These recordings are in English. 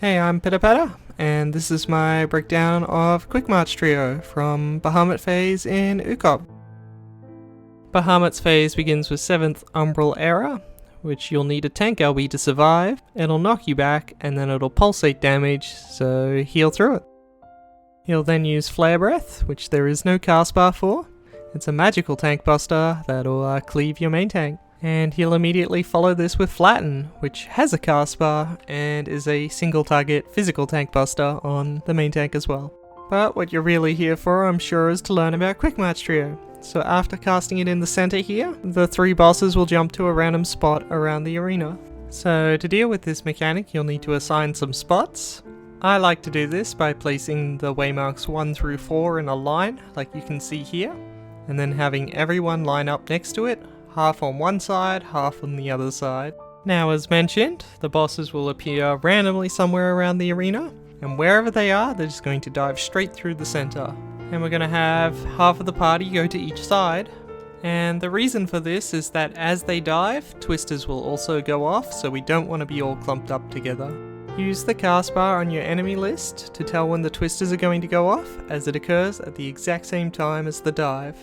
Hey, I'm Pitter, and this is my breakdown of Quickmarch Trio from Bahamut phase in UCoB. Bahamut's phase begins with 7th Umbral Era, which you'll need a tank LB to survive. It'll knock you back, and then it'll pulsate damage, so heal through it. He'll then use Flare Breath, which there is no cast bar for. It's a magical tank buster that'll cleave your main tank. And he'll immediately follow this with Flatten, which has a cast bar and is a single target physical tank buster on the main tank as well. But what you're really here for, I'm sure, is to learn about Quickmarch Trio. So after casting it in the center here, the 3 bosses will jump to a random spot around the arena. So to deal with this mechanic, you'll need to assign some spots. I like to do this by placing the waymarks 1 through 4 in a line, like you can see here, and then having everyone line up next to it, half on one side, half on the other side. Now, as mentioned, the bosses will appear randomly somewhere around the arena, and wherever they are, they're just going to dive straight through the center. And we're going to have half of the party go to each side. And the reason for this is that as they dive, twisters will also go off, so we don't want to be all clumped up together. Use the cast bar on your enemy list to tell when the twisters are going to go off, as it occurs at the exact same time as the dive.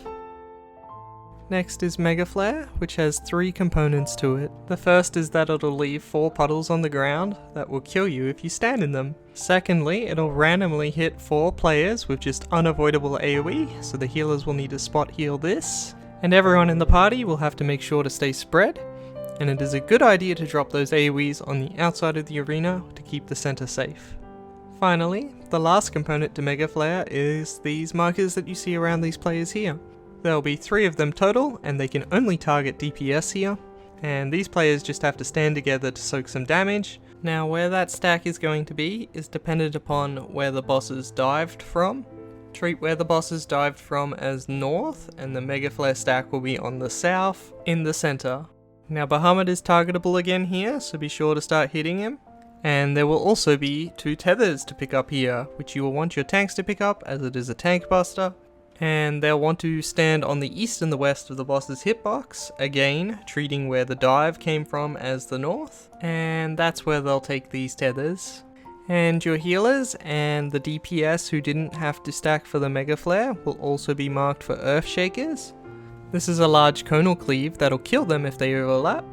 Next is Mega Flare, which has 3 components to it. The first is that it'll leave 4 puddles on the ground that will kill you if you stand in them. Secondly, it'll randomly hit 4 players with just unavoidable AoE, so the healers will need to spot heal this. And everyone in the party will have to make sure to stay spread, and it is a good idea to drop those AoEs on the outside of the arena to keep the center safe. Finally, the last component to Mega Flare is these markers that you see around these players here. There'll be 3 of them total, and they can only target DPS here, and these players just have to stand together to soak some damage. Now, where that stack is going to be is dependent upon where the bosses dived from. Treat where the bosses dived from as north, and the Mega Flare stack will be on the south, in the center. Now, Bahamut is targetable again here, so be sure to start hitting him. And there will also be 2 tethers to pick up here, which you will want your tanks to pick up as it is a tank buster. And they'll want to stand on the east and the west of the boss's hitbox, again treating where the dive came from as the north, and that's where they'll take these tethers. And your healers and the DPS who didn't have to stack for the Mega Flare will also be marked for Earthshakers. This is a large conal cleave that'll kill them if they overlap,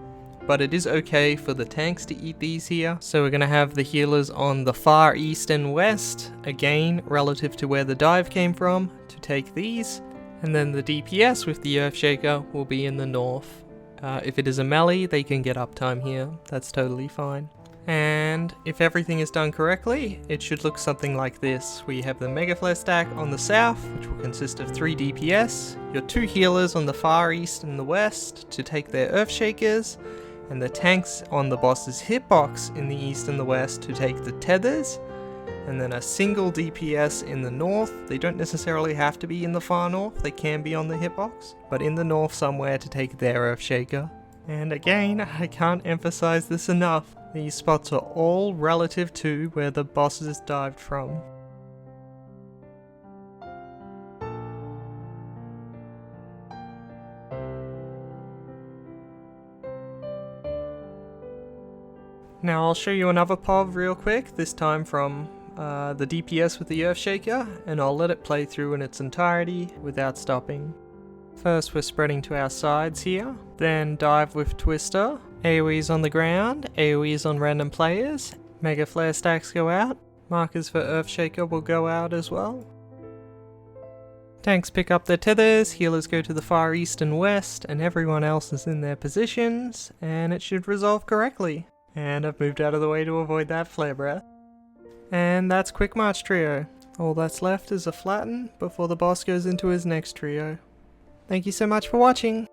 but it is okay for the tanks to eat these here. So we're going to have the healers on the far east and west, again relative to where the dive came from, to take these, and then the DPS with the Earthshaker will be in the north. If it is a melee, they can get uptime here, that's totally fine. And if everything is done correctly, it should look something like this. We have the Mega Flare stack on the south, which will consist of 3 DPS, your 2 healers on the far east and the west to take their Earthshakers, and the tanks on the boss's hitbox in the east and the west to take the tethers, and then a single DPS in the north. They don't necessarily have to be in the far north, they can be on the hitbox, but in the north somewhere to take their Earthshaker. And again, I can't emphasize this enough, these spots are all relative to where the bosses dived from. Now I'll show you another POV real quick, this time from the DPS with the Earthshaker, and I'll let it play through in its entirety without stopping. First we're spreading to our sides here, then dive with Twister, AoEs on the ground, AoEs on random players, Mega Flare stacks go out, markers for Earthshaker will go out as well. Tanks pick up their tethers, healers go to the far east and west, and everyone else is in their positions, and it should resolve correctly. And I've moved out of the way to avoid that flare breath. And that's Quickmarch Trio. All that's left is a Flatten before the boss goes into his next trio. Thank you so much for watching!